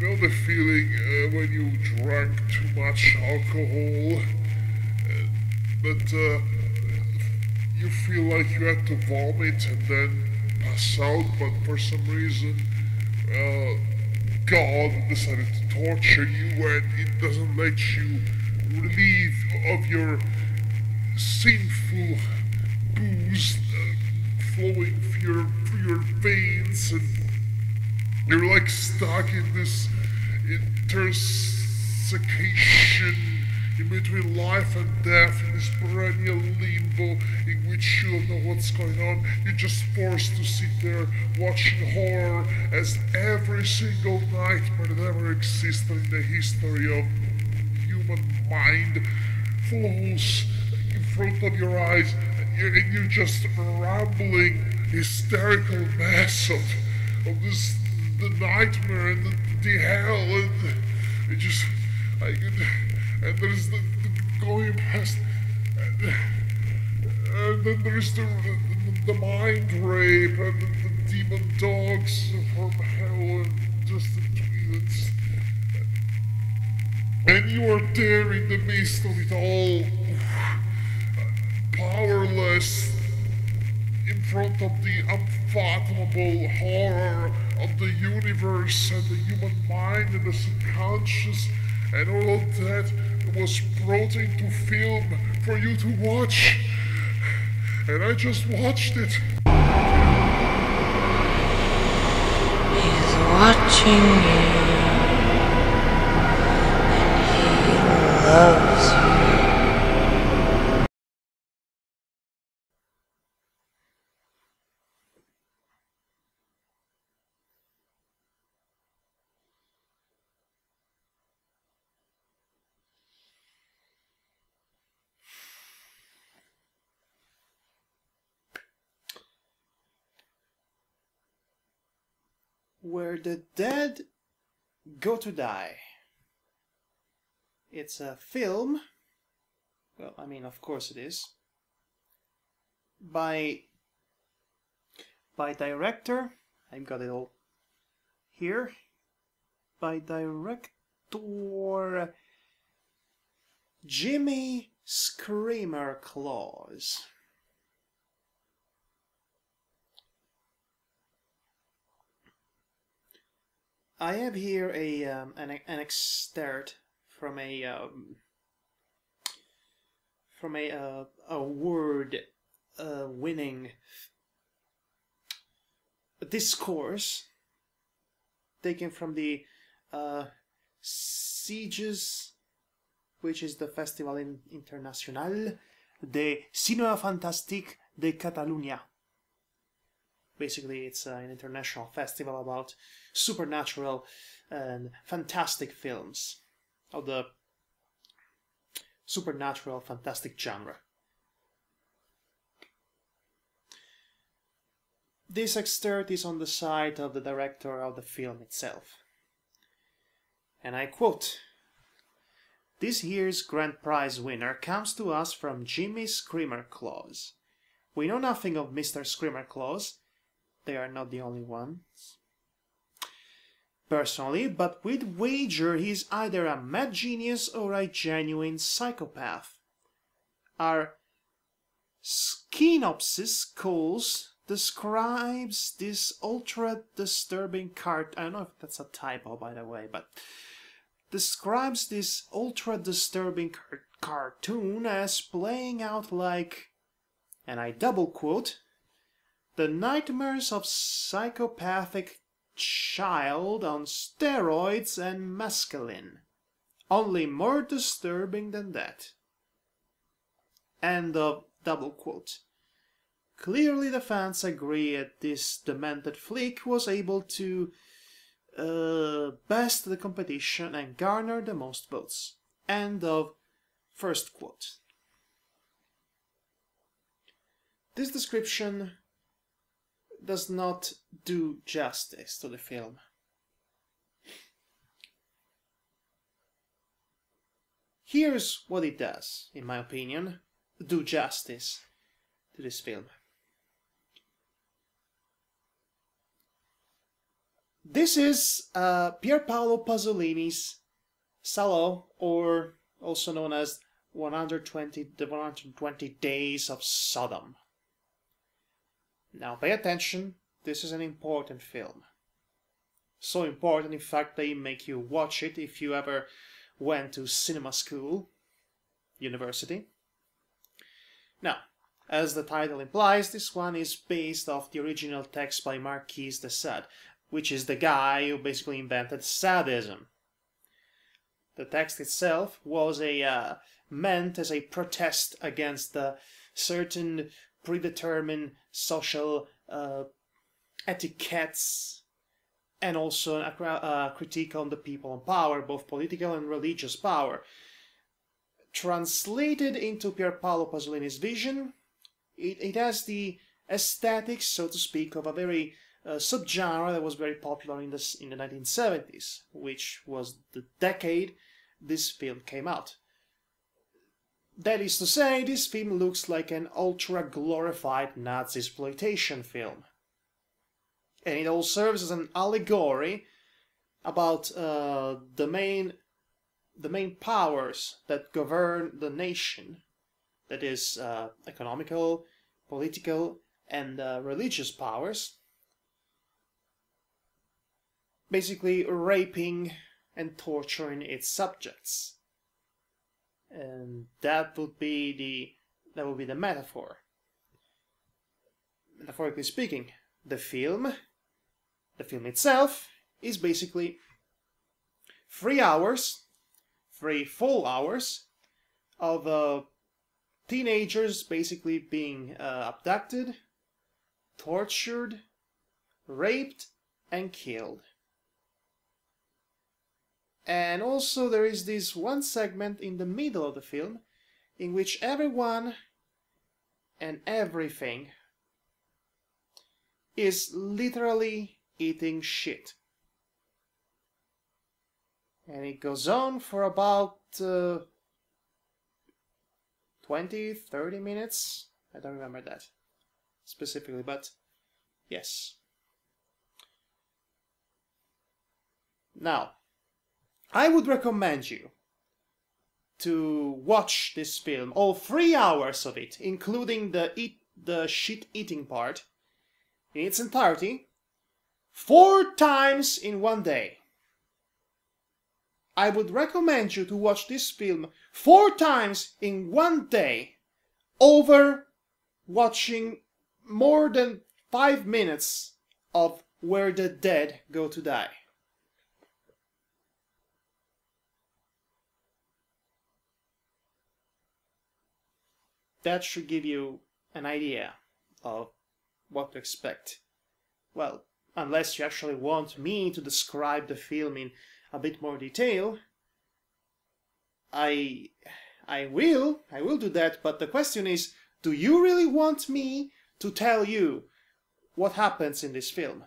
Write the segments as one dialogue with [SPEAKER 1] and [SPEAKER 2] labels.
[SPEAKER 1] You know the feeling when you drank too much alcohol, but you feel like you had to vomit and then pass out, but for some reason, God decided to torture you and it doesn't let you relieve of your sinful booze flowing through your veins, and you're like stuck in this intersection in between life and death, in this perennial limbo in which you don't know what's going on. You're just forced to sit there watching horror as every single nightmare that ever existed in the history of human mind falls in front of your eyes, and you're just rambling hysterical mess of this the nightmare and the hell, and it just and there's the going past, and then there's the mind rape and the demon dogs from hell and just the tweets. And you are there in the midst of it all, powerless in front of the unfathomable horror of the universe and the human mind and the subconscious, and all of that was brought into film for you to watch. And I just watched it.
[SPEAKER 2] He's watching you, and he loves you.
[SPEAKER 3] Where the Dead Go to Die. It's a film, well, I mean, of course it is, by director, I've got it all here, by director Jimmy Screamer Claus. I have here an excerpt from a award winning discourse taken from the Sieges, which is the Festival International de Cinéma Fantastique de Catalunya. Basically, it's an international festival about supernatural and fantastic films of the supernatural fantastic genre. This excerpt is on the side of the director of the film itself. And I quote, "This year's grand prize winner comes to us from Jimmy Screamer Claus. We know nothing of Mr. Screamer Claus. They are not the only ones, personally, but we'd wager he's either a mad genius or a genuine psychopath. Our Skenopsis describes this ultra-disturbing I don't know if that's a typo, by the way, but describes this ultra-disturbing cartoon as playing out like, and I double quote, the nightmares of psychopathic child on steroids and mescaline. Only more disturbing than that." End of double quote. Clearly the fans agree that this demented flick was able to best the competition and garner the most votes. End of first quote. This description does not do justice to the film. Here's what it does, in my opinion, do justice to this film. This is Pier Paolo Pasolini's Salo, or also known as the 120 Days of Sodom. Now pay attention, this is an important film. So important, in fact, they make you watch it if you ever went to cinema school, university. Now, as the title implies, this one is based off the original text by Marquis de Sade, which is the guy who basically invented sadism. The text itself was meant as a protest against the certain predetermined social etiquettes, and also a critique on the people in power, both political and religious power. Translated into Pier Paolo Pasolini's vision, it has the aesthetics, so to speak, of a very subgenre that was very popular in the 1970s, which was the decade this film came out. That is to say, this film looks like an ultra-glorified Nazi-exploitation film. And it all serves as an allegory about the main powers that govern the nation, that is, economical, political, and religious powers, basically raping and torturing its subjects. And that would be the metaphor. Metaphorically speaking, the film itself is basically 3 hours, 3 full hours of teenagers basically being abducted, tortured, raped, and killed. And also there is this one segment in the middle of the film in which everyone and everything is literally eating shit. And it goes on for about 20-30 minutes. I don't remember that specifically, but yes. Now, I would recommend you to watch this film, all 3 hours of it, including the shit-eating part, in its entirety, 4 times in one day. I would recommend you to watch this film 4 times in one day, over watching more than 5 minutes of Where the Dead Go to Die. That should give you an idea of what to expect. Well, unless you actually want me to describe the film in a bit more detail, I will do that, but the question is, do you really want me to tell you what happens in this film?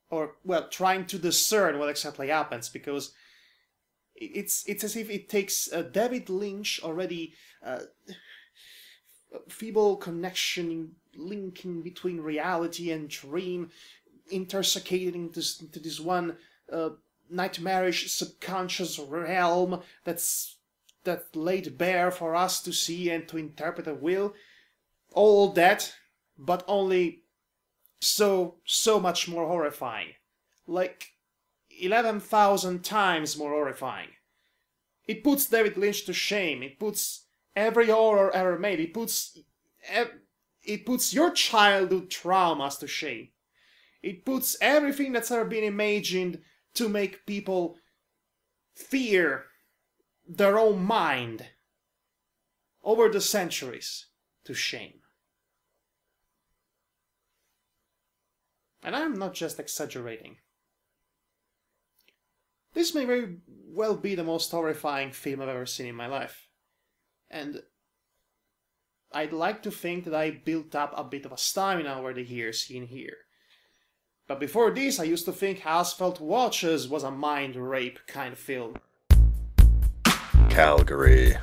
[SPEAKER 3] Or, well, trying to discern what exactly happens, because it's as if it takes David Lynch already feeble connection linking between reality and dream, intersecting into this one nightmarish subconscious realm that's laid bare for us to see and to interpret at will. All that, but only so much more horrifying. Like 11,000 times more horrifying. It puts David Lynch to shame. It puts every horror ever made. It puts your childhood traumas to shame. It puts everything that's ever been imagined to make people fear their own mind over the centuries to shame. And I'm not just exaggerating. This may very well be the most horrifying film I've ever seen in my life. And I'd like to think that I built up a bit of a stamina over the years in here. But before this, I used to think Asphalt Watches was a mind rape kind of film.
[SPEAKER 4] Calgary,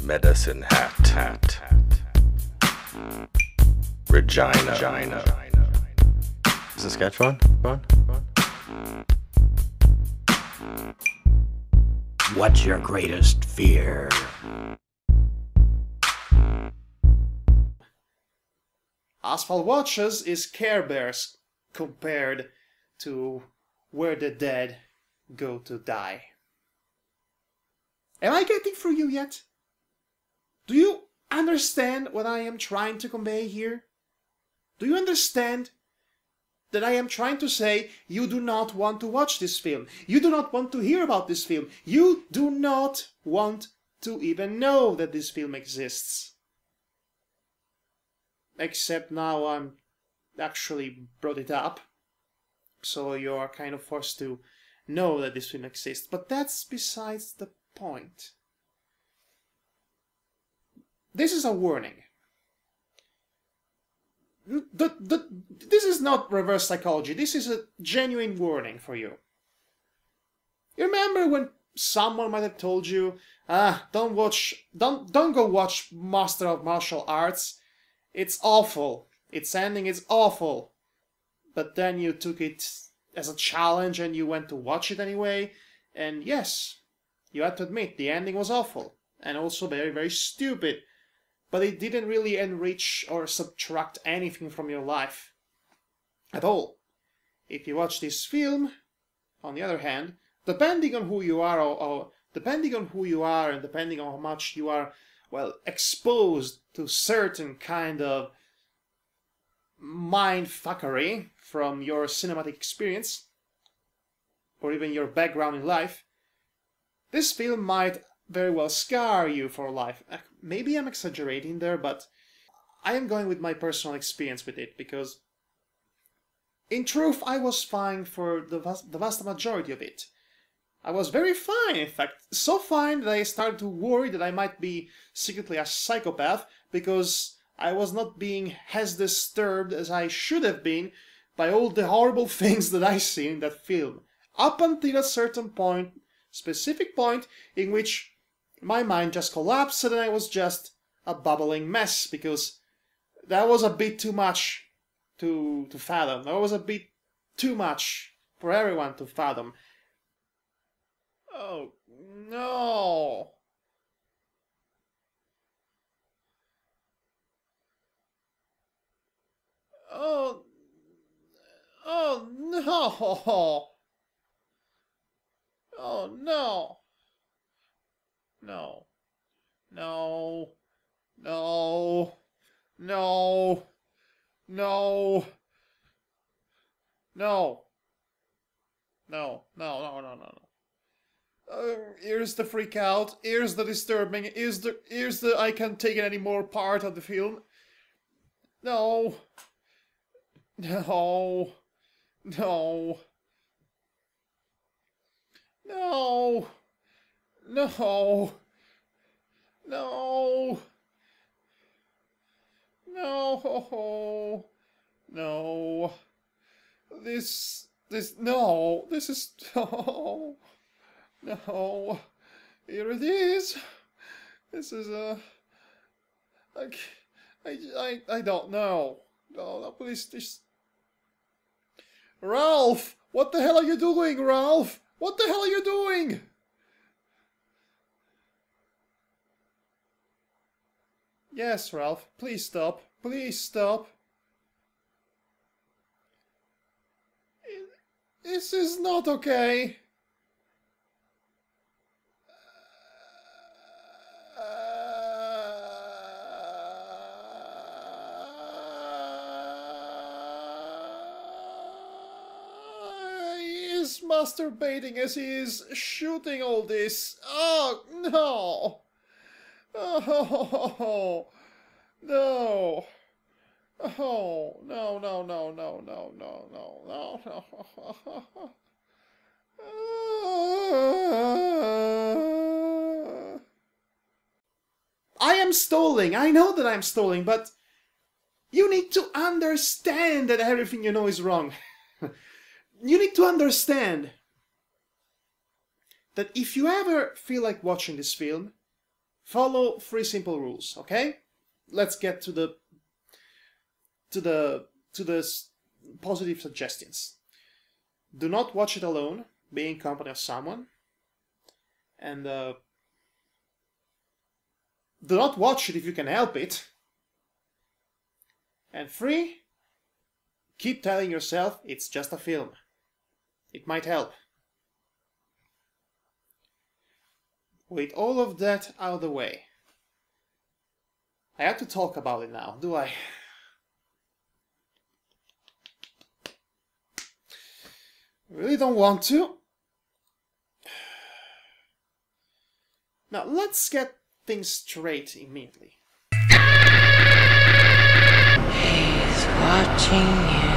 [SPEAKER 4] Medicine Hat, Regina, a sketch one?
[SPEAKER 5] What's your greatest fear?
[SPEAKER 3] Asphalt Watches is Care Bears compared to Where the Dead Go to Die. Am I getting through you yet? Do you understand what I am trying to convey here? Do you understand that I am trying to say you do not want to watch this film? You do not want to hear about this film. You do not want to even know that this film exists. Except now I'm actually brought it up, so you're kind of forced to know that this film exists. But that's besides the point. This is a warning. This is not reverse psychology. This is a genuine warning for you. You remember when someone might have told you, don't go watch Master of Martial Arts. It's awful. Its ending is awful. But then you took it as a challenge and you went to watch it anyway. And yes, you had to admit the ending was awful. And also very, very stupid. But it didn't really enrich or subtract anything from your life at all. If you watch this film, on the other hand, depending on who you are, or depending on who you are and depending on how much you are, well, exposed to certain kind of mind fuckery from your cinematic experience, or even your background in life, this film might very well scar you for life. Maybe I'm exaggerating there, but I am going with my personal experience with it, because in truth I was fine for the vast majority of it. I was very fine, in fact, so fine that I started to worry that I might be secretly a psychopath, because I was not being as disturbed as I should have been by all the horrible things that I see in that film. Up until a certain point, specific point, in which my mind just collapsed and I was just a bubbling mess, because that was a bit too much to fathom. That was a bit too much for everyone to fathom. Oh, no. Oh, no. Oh, no. No. No. No. No. No. No. No. No. Here's the freak out. Here's the disturbing. Here's the I can't take it anymore part of the film. No. No. No. No. No. No. No. No. No. This is, no. No. Here it is. This is I don't know. No, please, just... Ralph! What the hell are you doing, Ralph? What the hell are you doing? Yes, Ralph, please stop. Please stop. This is not okay. He's masturbating as he is shooting all this. Oh, no. Oh, no. Oh, no. I am stalling. I know that I'm stalling, but you need to understand that everything you know is wrong. You need to understand that if you ever feel like watching this film, follow 3 simple rules, okay? Let's get to the positive suggestions. Do not watch it alone. Be in company of someone. And do not watch it if you can help it. And 3, keep telling yourself it's just a film. It might help. With all of that out of the way, I have to talk about it now, do I? Really don't want to. Now let's get things straight immediately.
[SPEAKER 2] He's watching you,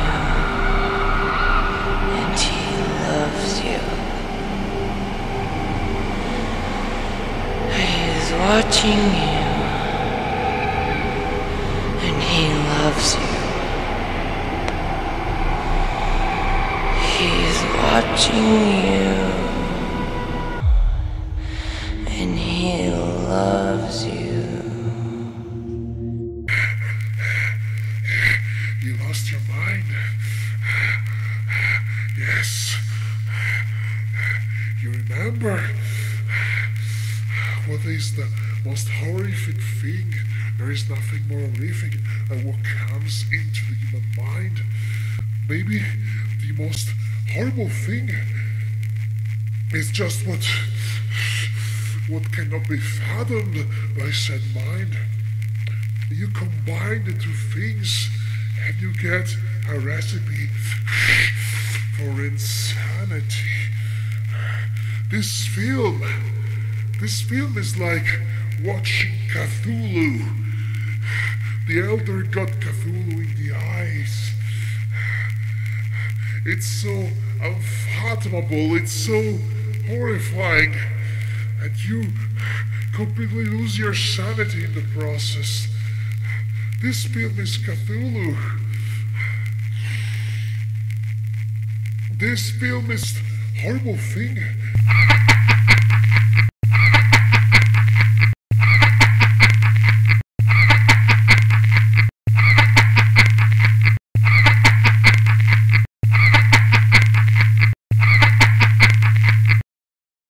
[SPEAKER 2] and he loves you. He's watching you, and he loves you. He's watching you, and he loves you.
[SPEAKER 1] You lost your mind. Yes. You remember what is the most horrific thing? There is nothing more horrific than what comes into the human mind. Maybe the most horrible thing is just what cannot be fathomed by said mind. You combine the two things and you get a recipe for insanity. This film is like watching Cthulhu. The elder got Cthulhu in the eyes. It's so unfathomable, it's so horrifying, and you completely lose your sanity in the process. This film is Cthulhu. This film is a horrible thing.